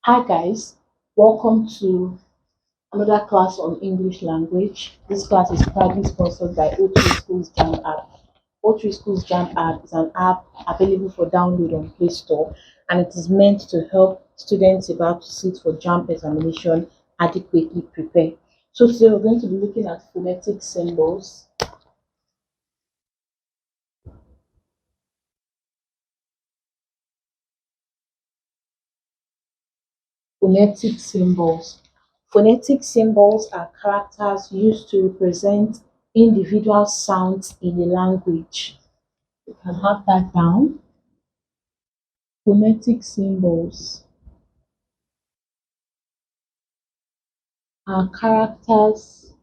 Hi guys, welcome to another class on English language. This class is proudly sponsored by O3 Schools JAMB app. O3 Schools JAMB app is an app available for download on Play Store, and it is meant to help students about to sit for JAMB examination adequately prepare. So today we're going to be looking at phonetic symbols. Phonetic symbols. Phonetic symbols are characters used to represent individual sounds in a language. You can have that down. Phonetic symbols are characters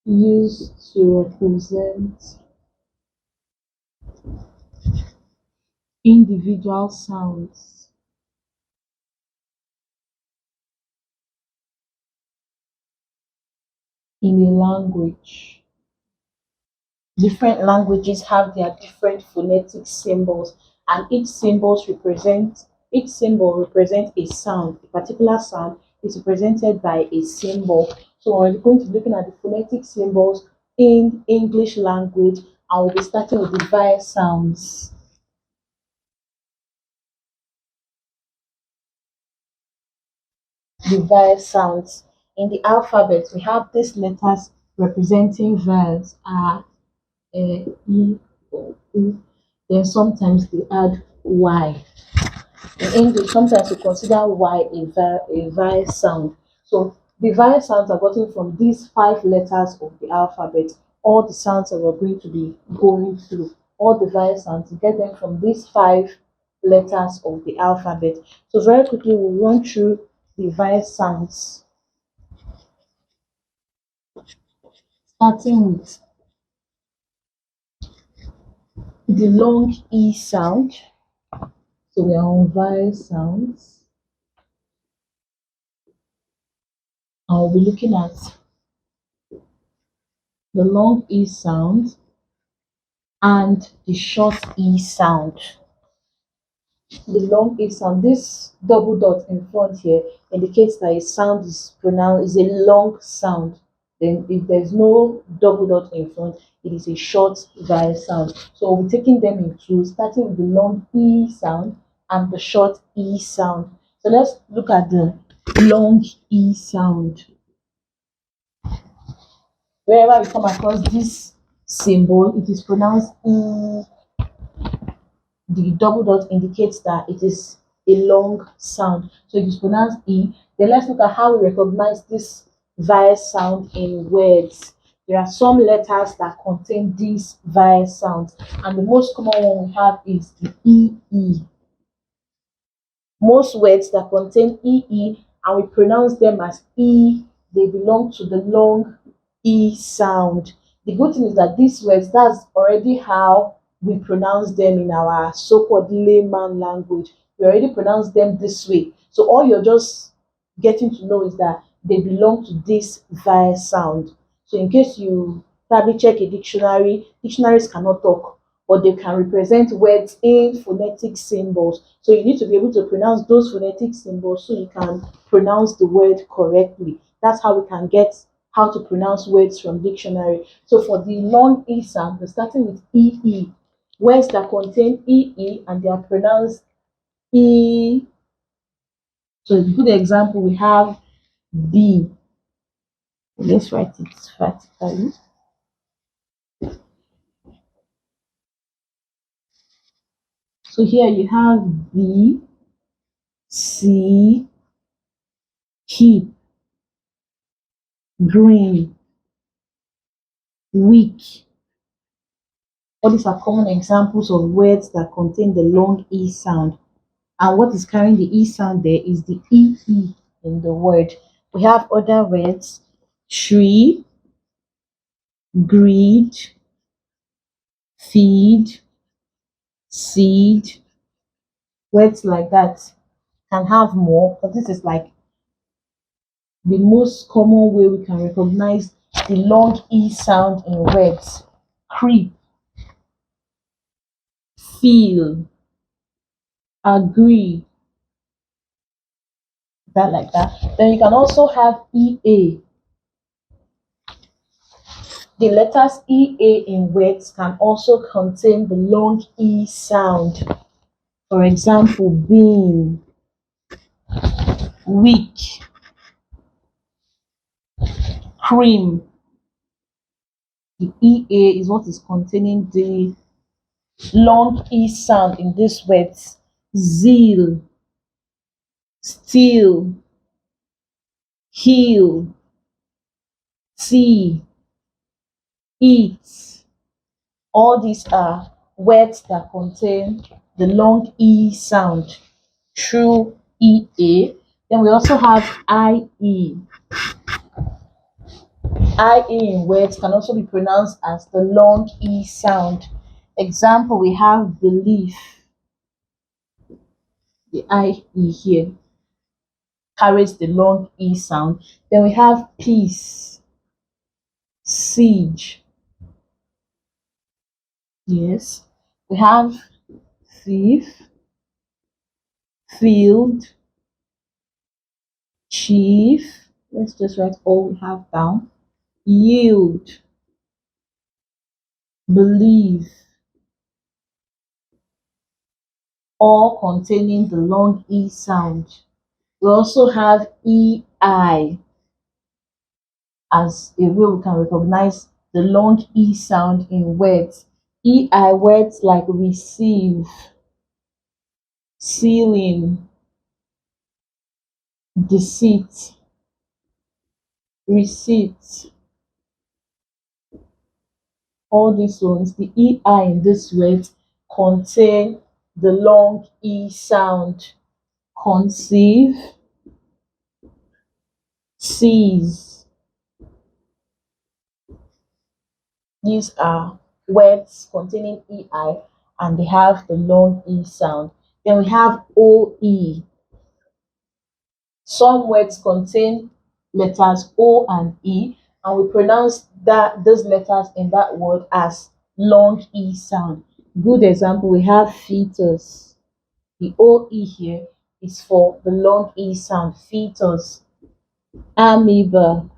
used to represent individual sounds in a language. Different languages have their different phonetic symbols, and each symbol represents a sound. A particular sound is represented by a symbol. So we're going to be looking at the phonetic symbols in English language, and we'll be starting with the vowel sounds. The vowel sounds. In the alphabet, we have these letters representing vowels: a, e, o, u. Then sometimes they add y. In English, sometimes we consider y a vowel sound. So the vowel sounds are gotten from these five letters of the alphabet. All the sounds that we're going to be going through, all the vowel sounds, you get them from these five letters of the alphabet. So very quickly, we'll run through the vowel sounds, starting with the long E sound. So we are on vowel sounds. I'll be looking at the long E sound and the short E sound. The long E sound, this double dot in front here indicates that a sound is pronounced, is a long sound. Then if there's no double dot in front, it is a short vowel sound. So we'll be taking them in two, starting with the long E sound and the short E sound. So let's look at the long E sound. Wherever we come across this symbol, it is pronounced E. The double dot indicates that it is a long sound. So it is pronounced E. Then let's look at how we recognize this vowel sound in words. There are some letters that contain these vowel sounds, and the most common one we have is the EE. Most words that contain EE and we pronounce them as E, they belong to the long E sound. The good thing is that these words, that's already how we pronounce them in our so-called layman language. We already pronounce them this way. So all you're just getting to know is that they belong to this vowel sound. So in case you probably check a dictionary, dictionaries cannot talk, but they can represent words in phonetic symbols. So you need to be able to pronounce those phonetic symbols so you can pronounce the word correctly. That's how we can get how to pronounce words from dictionary. So for the long E sound, we're starting with EE. Words that contain EE and they are pronounced E. So a good example, we have B. Let's write it vertically. So here you have B, C, keep, green, weak. All these are common examples of words that contain the long E sound. And what is carrying the E sound there is the EE in the word. We have other words: tree, greed, feed, seed. Words like that can have more, but this is like the most common way we can recognize the long E sound in words. Creep, feel, agree, that like that. Then you can also have EA. The letters EA in words can also contain the long E sound. For example, bean, weak, cream. The EA is what is containing the long E sound in these words. Zeal, steal, heal, tea, eat. All these are words that contain the long E sound through EA. Then we also have IE. IE in words can also be pronounced as the long E sound. Example, we have belief. The IE here carries the long E sound. Then we have peace, siege. Yes. We have thief, field, chief. Let's just write all we have down. Yield, believe, all containing the long E sound. We also have EI as a way we can recognize the long E sound in words. EI words like receive, ceiling, deceit, receipt. All these ones, the EI in this word contain the long E sound. Conceive, seize. These are words containing EI and they have the long E sound. Then we have OE. Some words contain letters O and E, and we pronounce those letters in that word as long E sound. Good example, we have fetus. The OE here is for the long E sound, fetus. Amoeba,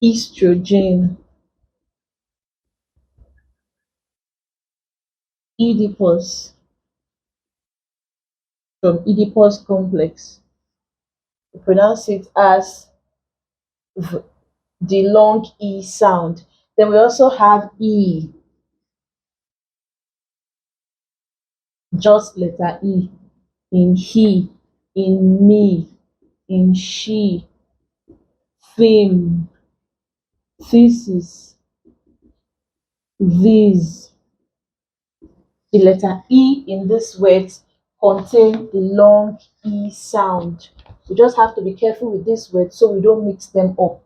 estrogen, Oedipus, from Oedipus complex. We pronounce it as the long E sound. Then we also have E, just letter E, in he, in me, in she, theme, thesis, these. The letter E in this word contain the long E sound. We just have to be careful with this word so we don't mix them up.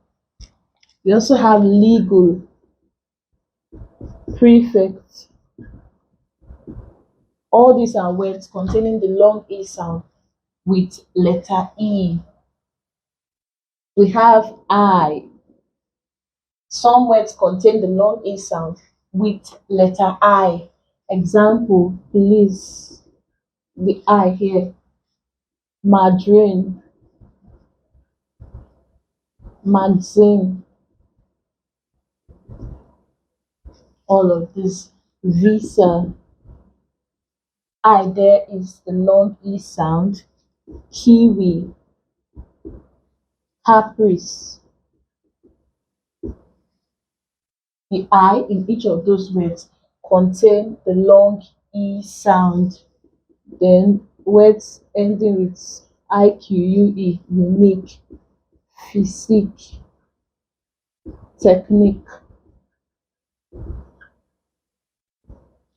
We also have legal, prefect. All these are words containing the long E sound with letter E. We have I. Some words contain the long E sound with letter I. Example, please. The I here. Madrine, magazine, all of this. Visa. I there is the long E sound. Kiwi, caprice. The I in each of those words contain the long E sound. Then words ending with IQUE, unique, physique, technique.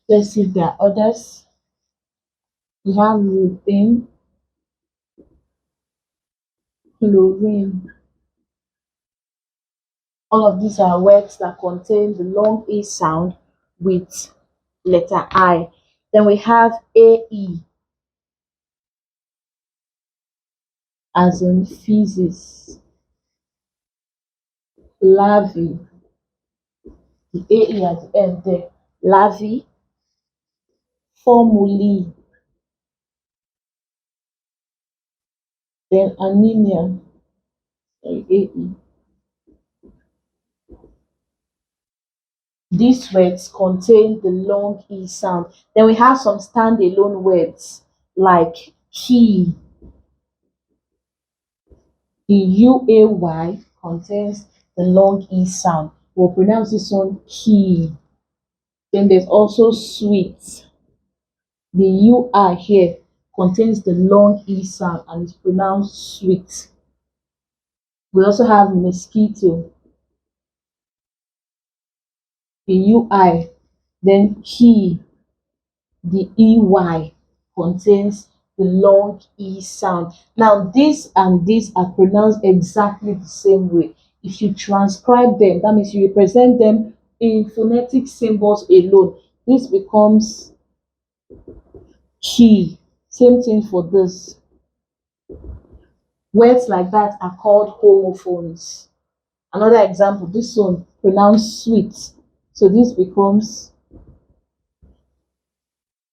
Let's see if there are others. We have routine, chlorine. All of these are words that contain the long E sound with letter I. Then we have AE, as in physics, larvae, the AE at the end there, larvae, formulae, then anemia, sorry, AE. These words contain the long E sound. Then we have some standalone words like key. The UAY contains the long E sound. We'll pronounce this one key. Then there's also sweet. The UI here contains the long E sound and is pronounced sweet. We also have mosquito. The UI, then key. The EY contains the long E sound. Now, this and this are pronounced exactly the same way. If you transcribe them, that means you represent them in phonetic symbols alone. This becomes key. Same thing for this. Words like that are called homophones. Another example, this one pronounced sweet. So this becomes,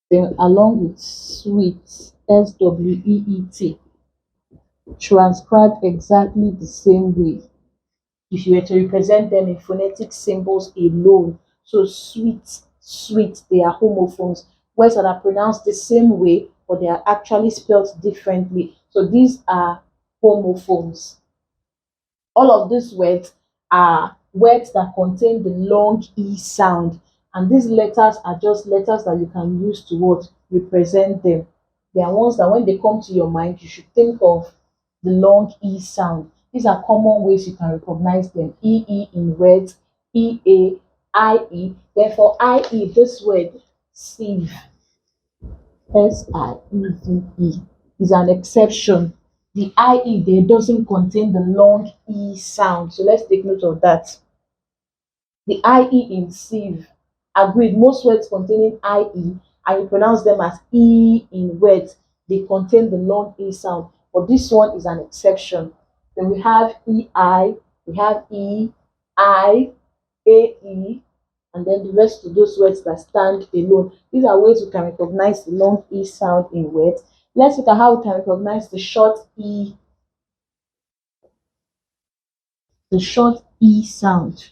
then along with sweet, SWEET, transcribed exactly the same way if you were to represent them in phonetic symbols alone. So sweet, sweet, they are homophones. Words that are pronounced the same way, but they are actually spelled differently. So these are homophones. All of these words are words that contain the long E sound. And these letters are just letters that you can use to what? Represent them. They are ones that when they come to your mind, you should think of the long E sound. These are common ways you can recognize them. EE in words, EA, IE. Therefore, IE, this word, sieve, SIEVE, is an exception. The IE there doesn't contain the long E sound. So let's take note of that. The IE in sieve, agreed, most words containing IE, and you pronounce them as E in words, they contain the long E sound. But this one is an exception. Then we have EI, we have EI, AE, and then the rest of those words that stand alone. These are ways we can recognize the long E sound in words. Let's look at how we can recognize the short E sound,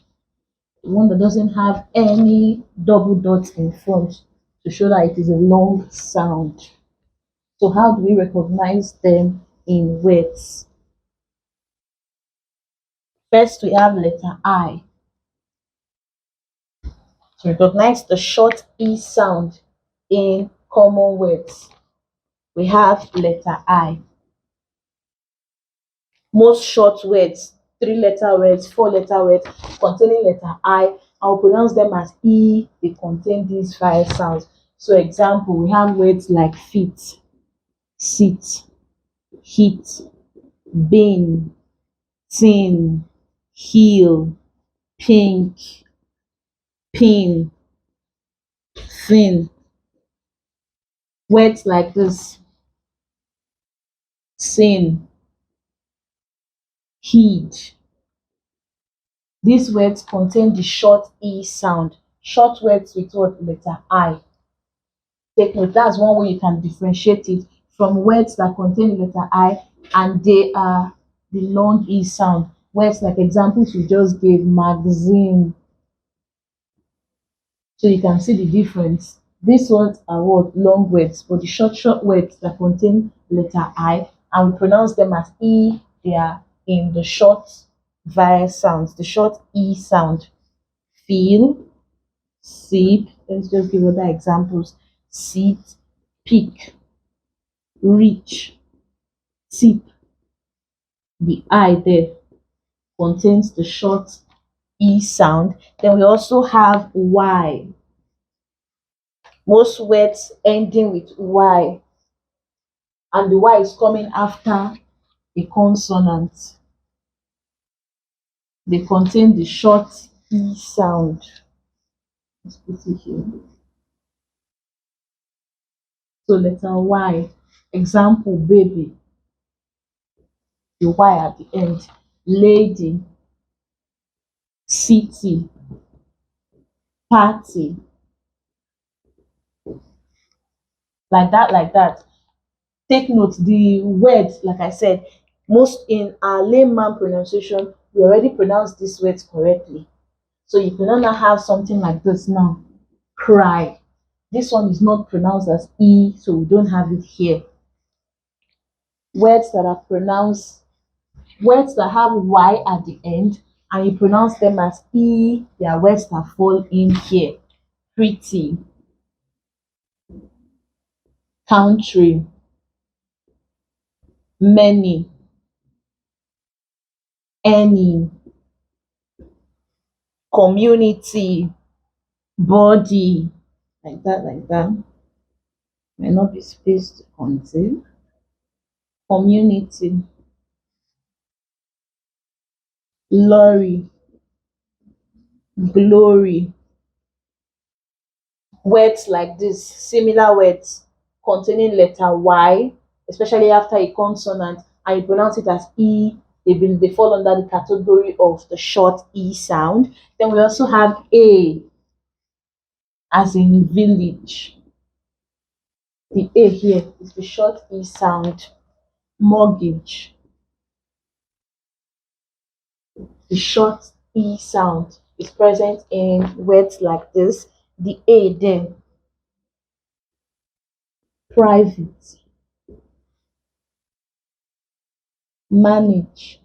the one that doesn't have any double dots in front to show that it is a long sound. So how do we recognize them in words? First, we have letter I. To recognize the short E sound in common words, we have letter I. Most short words, three-letter words, four-letter words containing letter I will pronounce them as E. They contain these five sounds. So example, we have words like fit, sit, hit, bin, tin, heel, pink, pin, thin. Words like this, sin, heed. These words contain the short E sound. Short words with what? Letter I. Take note, that's one way you can differentiate it from words that contain the letter I and they are the long E sound. Words like examples we just gave, magazine. So you can see the difference. These words are what? Long words, but the short words that contain letter I and we pronounce them as E, they are in the short vowel sounds, the short E sound. Feel, sip, let's just give other examples. Sit, pick, reach, tip. The I there contains the short E sound. Then we also have Y. Most words ending with Y, and the Y is coming after a consonant. They contain the short E sound. Let's put it here. So letter Y. Example, baby. The Y at the end. Lady, city, party, like that, like that. Take note, the words, like I said, most in our layman pronunciation, we already pronounce these words correctly. So you cannot now have something like this now. Cry. This one is not pronounced as E, so we don't have it here. Words that are pronounced, words that have Y at the end, and you pronounce them as E, they are words that fall in here. Pretty, country, many, any, community, body, like that, like that. Might not be space to contain. Community, lorry, glory. Words like this, similar words containing letter Y, especially after a consonant, and you pronounce it as E, they fall under the category of the short E sound. Then we also have A, as in village. The A here is the short E sound. Mortgage, the short E sound is present in words like this. The A there. Private, manage,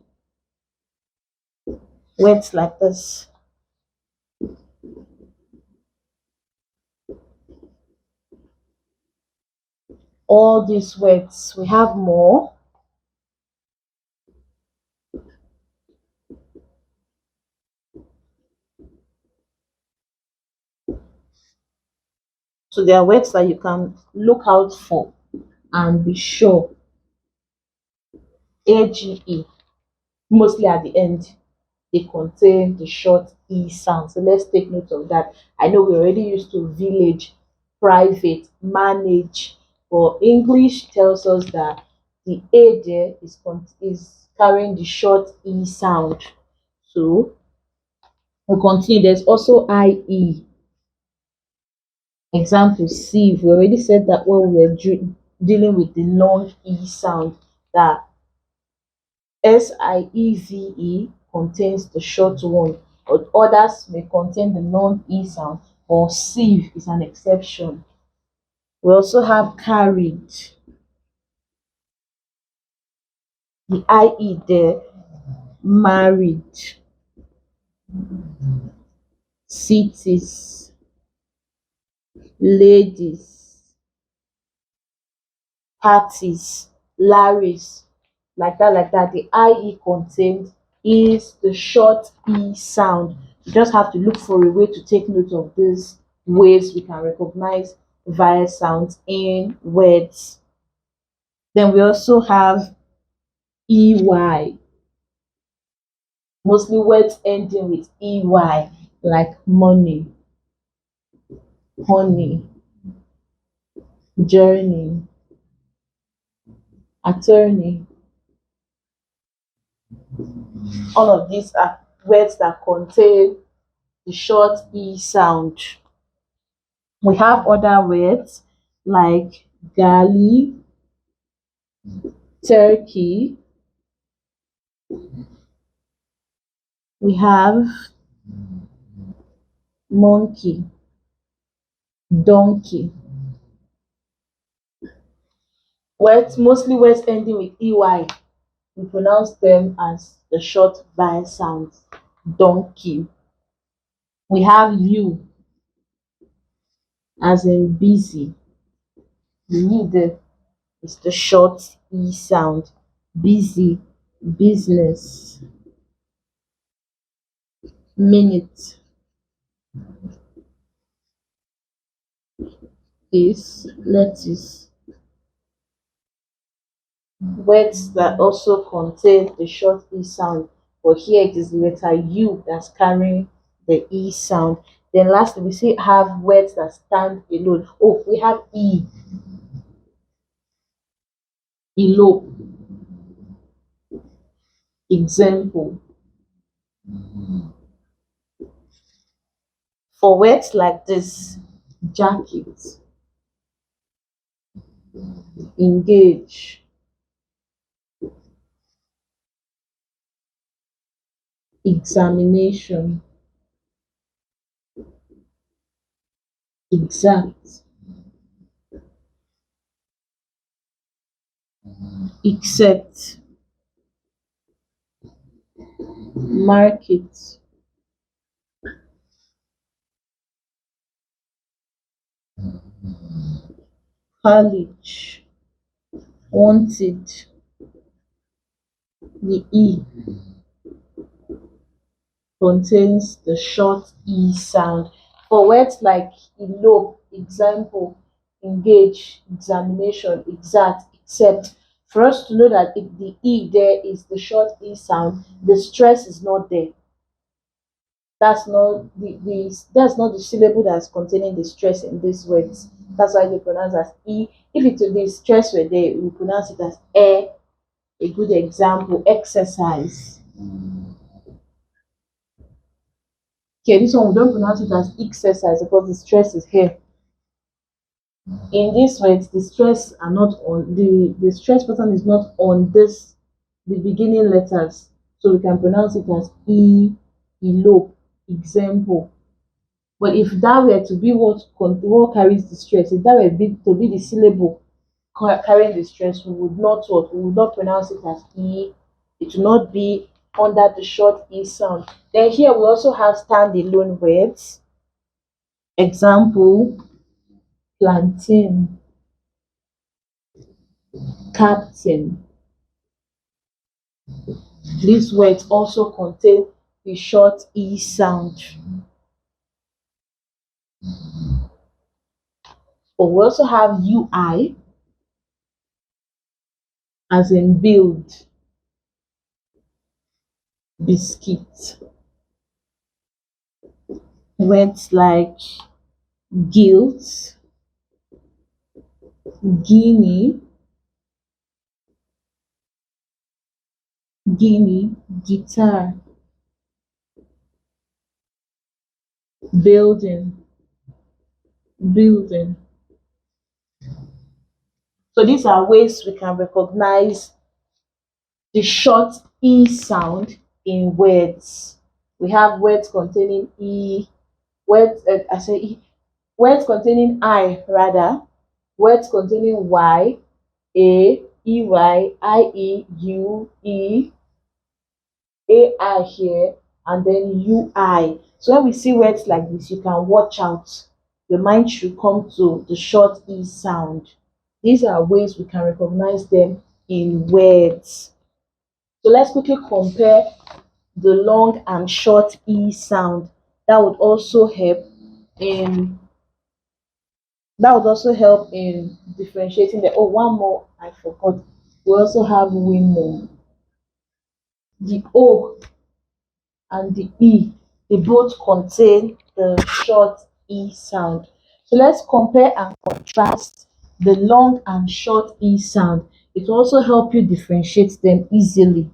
words like this. All these words, we have more. So there are words that you can look out for and be sure. AGE, mostly at the end, they contain the short E sound. So let's take note of that. I know we're already used to village, private, manage, but English tells us that the A there is carrying the short E sound. So we continue. There's also IE. Example, sieve. We already said that when we were dealing with the long E sound, that SIEVE contains the short one, but others may contain the long E sound, or sieve is an exception. We also have carried, the IE there, married, cities, ladies, parties, Larrys, like that, like that. The IE contained is the short E sound. You just have to look for a way to take note of these ways we can recognize vowel sounds in words. Then we also have EY, mostly words ending with EY, like money, honey, journey, attorney. All of these are words that contain the short E sound. We have other words like galley, turkey. We have monkey, donkey. Words, mostly words ending with EY, we pronounce them as the short vowel sounds. Donkey. We have you, as in busy. Need is the short E sound. Busy, business. Minute is lettuce. Words that also contain the short E sound, but here it is the letter U that's carrying the E sound. Then lastly, we see have words that stand alone. Oh, we have E, elope. Example. For words like this, jacket, engage, examination, exact, except, market, college, wanted. The E contains the short E sound. For words like elope, example, engage, examination, exact, except, for us to know that if the E there is the short E sound, the stress is not there. That's not that's not the syllable that's containing the stress in these words. That's why they pronounce as E. If it the stress were there, we pronounce it as E. A good example, exercise. Okay, this one we don't pronounce it as exercise because the stress is here. In this words, the stress are not on the stress pattern is not on this the beginning letters. So we can pronounce it as E, elope, example. But if that were to be what carries the stress, if that were to be the syllable carrying the stress, we would not pronounce it as E. It will not be under the short E sound. Then here we also have standalone words. Example, plantain, captain. These words also contain the short E sound. But we also have UI, as in build, biscuit. Words like guilt, guinea, guitar, building, building. So these are ways we can recognize the short E sound in words. We have words containing E, words containing I rather, words containing Y, A, EY, IE, U, E, AI here, and then UI. So when we see words like this, you can watch out. Your mind should come to the short E sound. These are ways we can recognize them in words. So let's quickly compare the long and short E sound. That would also help in differentiating the one more I forgot. We also have women. The O and the E, they both contain the short E sound. So let's compare and contrast the long and short E sound. It will also help you differentiate them easily.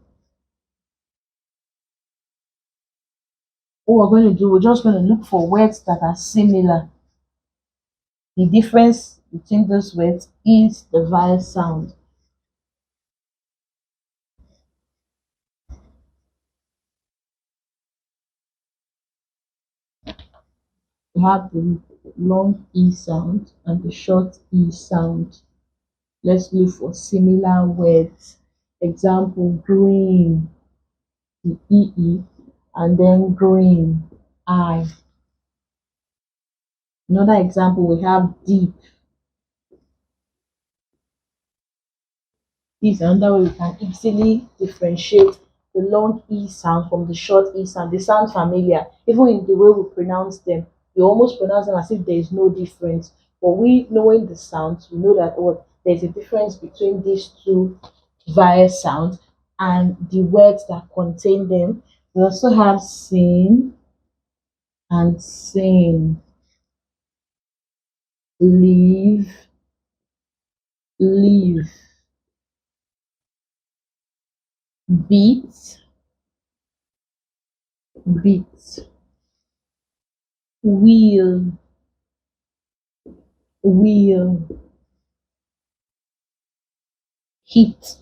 What we're going to do, we're just going to look for words that are similar. The difference between those words is the vowel sound. We have the long E sound and the short E sound. Let's look for similar words. Example, green, the EE, and then green, I. Another example, we have deep. This is another way we can easily differentiate the long E sound from the short E sound. They sound familiar, even in the way we pronounce them. We almost pronounce them as if there is no difference. But we, knowing the sounds, we know that there's a difference between these two vowel sounds and the words that contain them. We also have sing and sing, leave, leave, beat, beat, wheel, wheel, heat.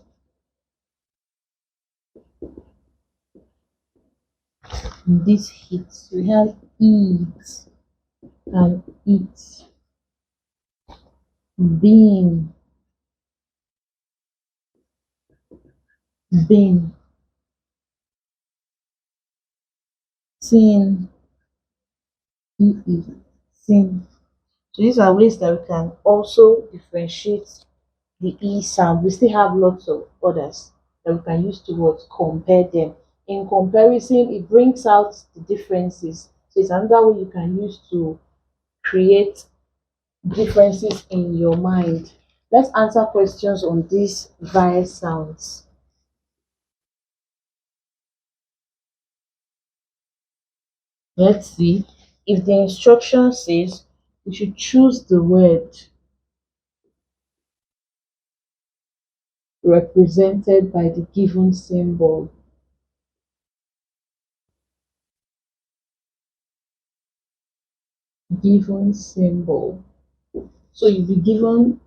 This heat, we have eat and eat. Bean, bean. Tin, ee, tin. So these are ways that we can also differentiate the E sound. We still have lots of others that we can use to what compare them. In comparison, it brings out the differences. So it's another way you can use to create differences in your mind. Let's answer questions on these vowel sounds. Let's see. If the instruction says we should choose the word represented by the given symbol. Given symbol. So you'll be given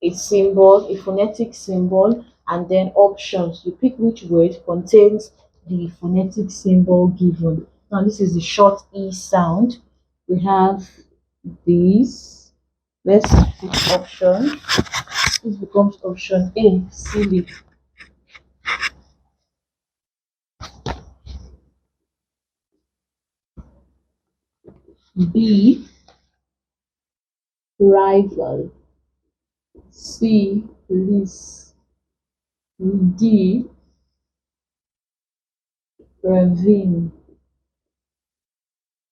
a symbol, a phonetic symbol, and then options. You pick which word contains the phonetic symbol given. Now this is the short E sound. We have these. Let's pick option. This becomes option A, silly. B, rival. C, list. D, ravine.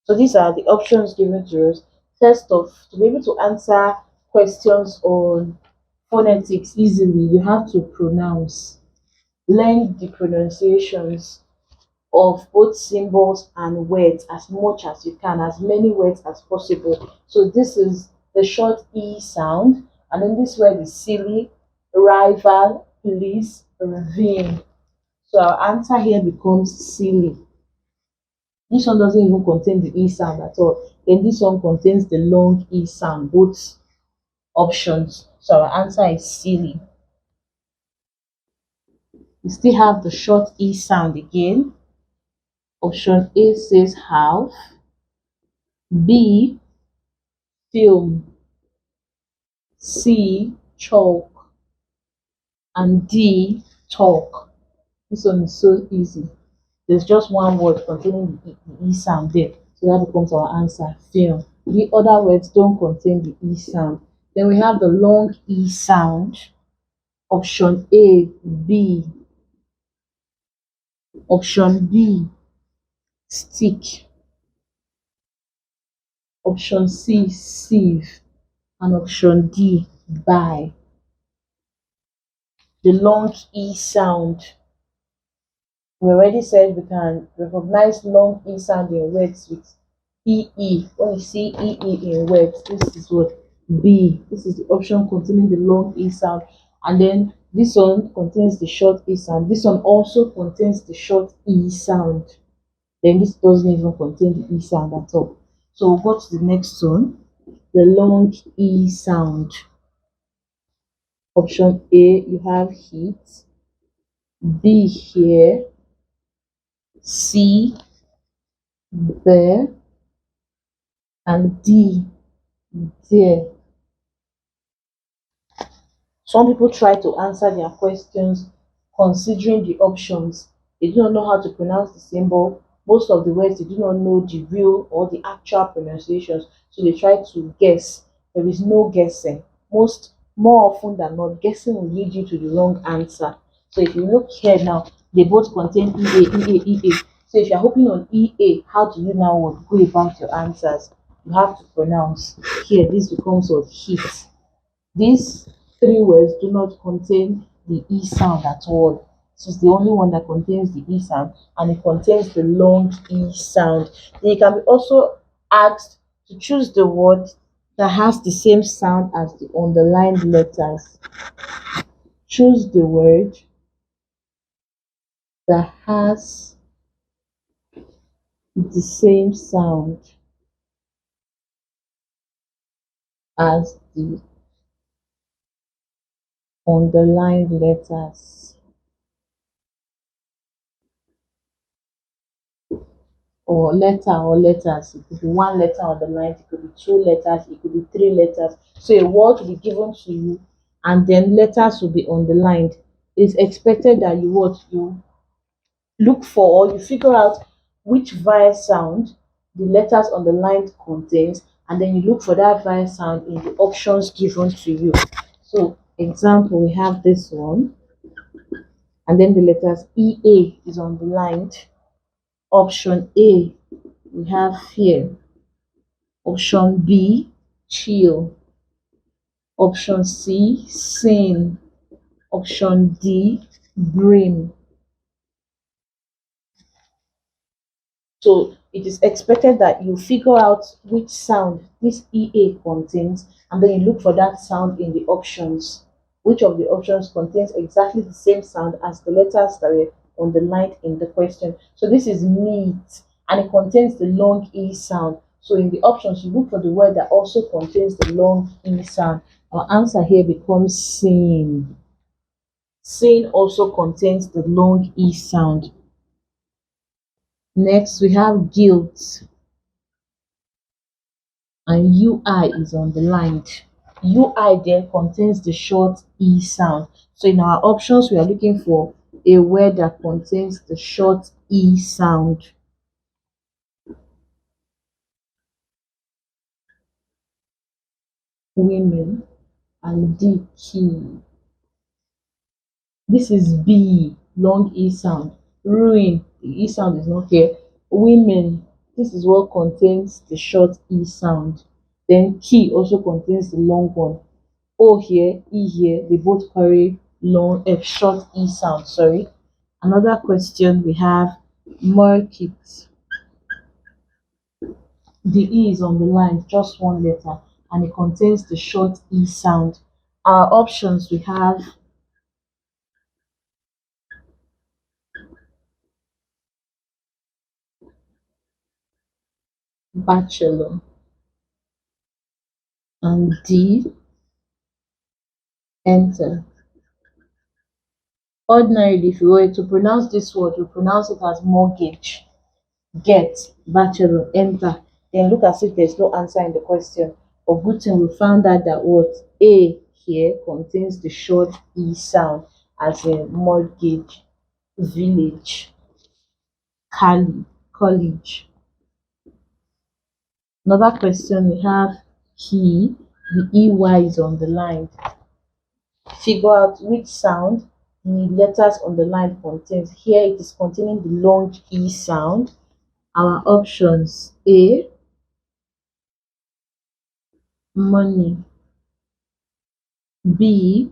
So these are the options given to us. First off, to be able to answer questions on phonetics easily, you have to pronounce. Learn the pronunciations of both symbols and words as much as you can, as many words as possible. So this is the short E sound, and then this word is silly, rival, police, ravine. So our answer here becomes silly. This one doesn't even contain the E sound at all. Then this one contains the long E sound, both options. So our answer is silly. We still have the short E sound again. Option A says half, B, film, C, chalk, and D, talk. This one is so easy. There's just one word containing the E sound there. So that becomes our answer, film. The other words don't contain the E sound. Then we have the long E sound. Option A, B. Option B, stick. Option C, sieve. And option D, buy. The long E sound. We already said we can recognize long E sound in words with EE. When you see EE in words, this is what B. This is the option containing the long E sound. And then this one contains the short E sound. This one also contains the short E sound. Then this doesn't even contain the E sound at all. So we'll go to the next one, the long E sound. Option A, you have heat. B, here. C, there. And D, there. Some people try to answer their questions considering the options. They do not know how to pronounce the symbol. Most of the words, they do not know the real or the actual pronunciations. So they try to guess. There is no guessing. More often than not, guessing will lead you to the wrong answer. So if you look here now, they both contain EA. So if you're hoping on EA, how do you now go about your answers? You have to pronounce. Here, this becomes what heat. These three words do not contain the E sound at all. This is the only one that contains the E sound, and it contains the long E sound. Then you can be also asked to choose the word that has the same sound as the underlined letters. Choose the word that has the same sound as the underlined letters, or letters. It could be one letter underlined, it could be two letters, it could be three letters. So a word will be given to you and then letters will be underlined. It's expected that you look for, or you figure out which vowel sound the letters underlined contains, and then you look for that vowel sound in the options given to you. So example, we have this one, and then the letters EA is underlined. Option A we have here. Option B, chill. Option C, sin. Option D, brim. So it is expected that you figure out which sound this EA contains, and then you look for that sound in the options. Which of the options contains exactly the same sound as the letters that were underlined in the question. So this is meat, and it contains the long E sound. So in the options, you look for the word that also contains the long E sound. Our answer here becomes sin. Sin also contains the long E sound. Next, we have guilt, and UI is underlined. UI then contains the short E sound. So in our options, we are looking for a word that contains the short E sound. Women, and D, key. This is B, long E sound. Ruin, the E sound is not here. Women, this is what contains the short E sound. Then key also contains the long one. O here, E here, they both carry long, short E sound, sorry. Another question we have, market. The E is on the line, just one letter, and it contains the short E sound. Our options we have bachelor, and D, enter. Ordinarily, if you were to pronounce this word, you pronounce it as mortgage. Get, bachelor, enter. Then look as if there's no answer in the question. But good thing we found out that what A here contains the short E sound, as in mortgage, village, Cali, college. Another question we have, he, the EY is on the line. Figure out which sound the letters on the line contains. Here it is containing the long E sound. Our options, A, money. B,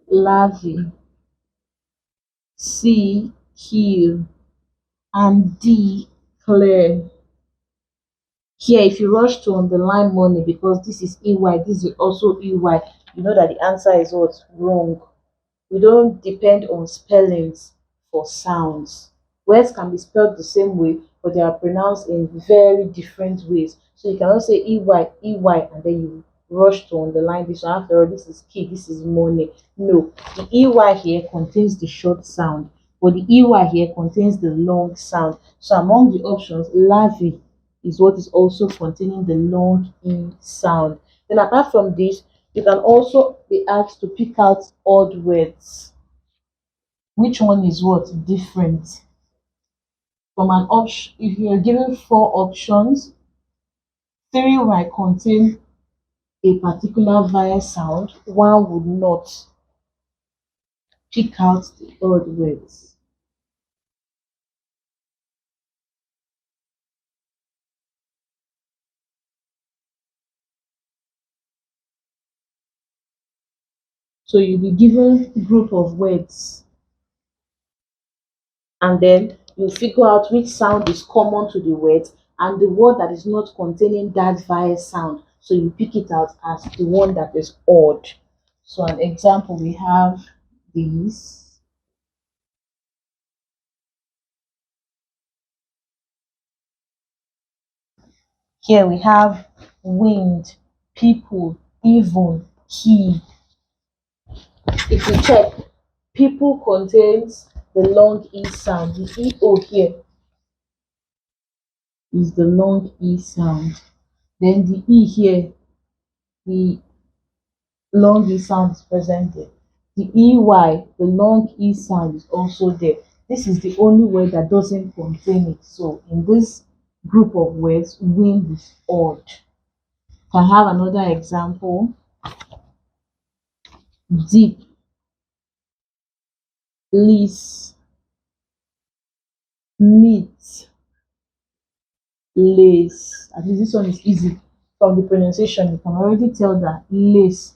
larvae. C, kill. And D, clear. Here, if you rush to underline money because this is EY, this is also EY, you know that the answer is what? Wrong. We don't depend on spellings for sounds. Words can be spelled the same way, but they are pronounced in very different ways. So you cannot say EY, EY, and then you rush to underline this one. After all, this is key, this is money. No, the EY here contains the short sound, but the EY here contains the long sound. So among the options, larvae is what is also containing the long E sound. Then apart from this, you can also be asked to pick out odd words. Which one is what? Different. From an option, if you are given four options, three might contain a particular vowel sound, one would not. Pick out the odd words. So you'll be given a group of words, and then you figure out which sound is common to the words and the word that is not containing that vowel sound. So you pick it out as the one that is odd. So an example, we have these. Here we have wind, people, even, key. If you check, people contains the long E sound. The EO here is the long E sound. Then the E here, the long E sound is present there. The EY, the long E sound is also there. This is the only word that doesn't contain it. So in this group of words, wind is odd. Can I have another example? Deep, lease, meat, lace. At least this one is easy. From the pronunciation, you can already tell that lace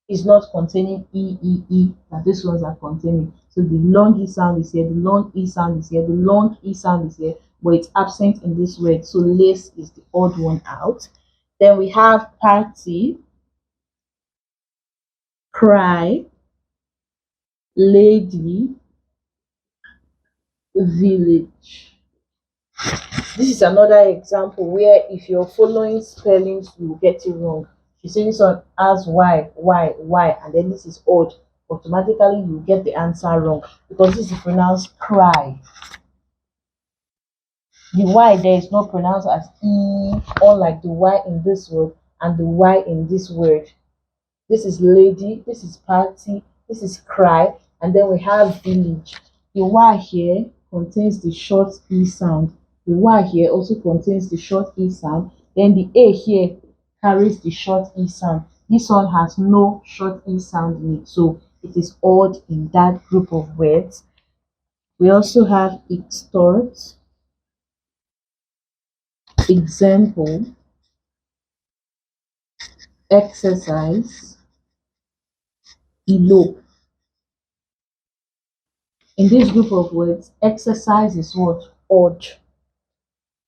is not containing that these ones are containing. So the long E sound is here, the long E sound is here, the long E sound is here, but it's absent in this word. So lace is the odd one out. Then we have party, cry, lady, village. This is another example where if you're following spellings, you will get it wrong. You see this one as Y, and then this is odd. Automatically, you get the answer wrong because this is pronounced cry. The Y there is not pronounced as E, unlike the Y in this word and the Y in this word. This is lady, this is party, this is cry, and then we have village. The Y here contains the short E sound. The Y here also contains the short E sound. Then the A here carries the short E sound. This one has no short E sound in it, so it is odd in that group of words. We also have extort, example, exercise, elope. In this group of words, exercise is what? Odd.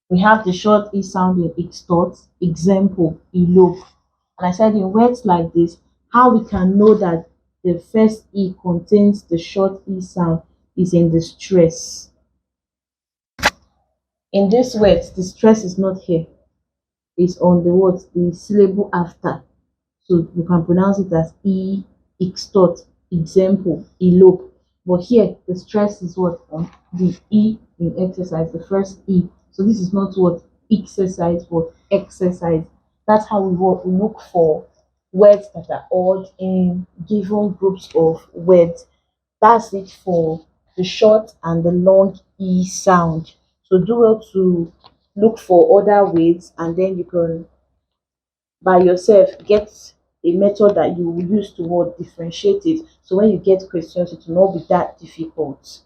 We have the short E sound in extort, example, elope. And I said in words like this, how we can know that the first E contains the short E sound is in the stress. In this words, the stress is not here. It's on the what? The syllable after. So you can pronounce it as E, extort, example, elope. But here, the stress is what? On the E in exercise, the first E. So this is not what? Exercise, but exercise. That's how we look for words that are odd in given groups of words. That's it for the short and the long E sound. So do well to look for other words and then you can by yourself get a method that you will use to what differentiate it. So when you get questions, it will not be that difficult.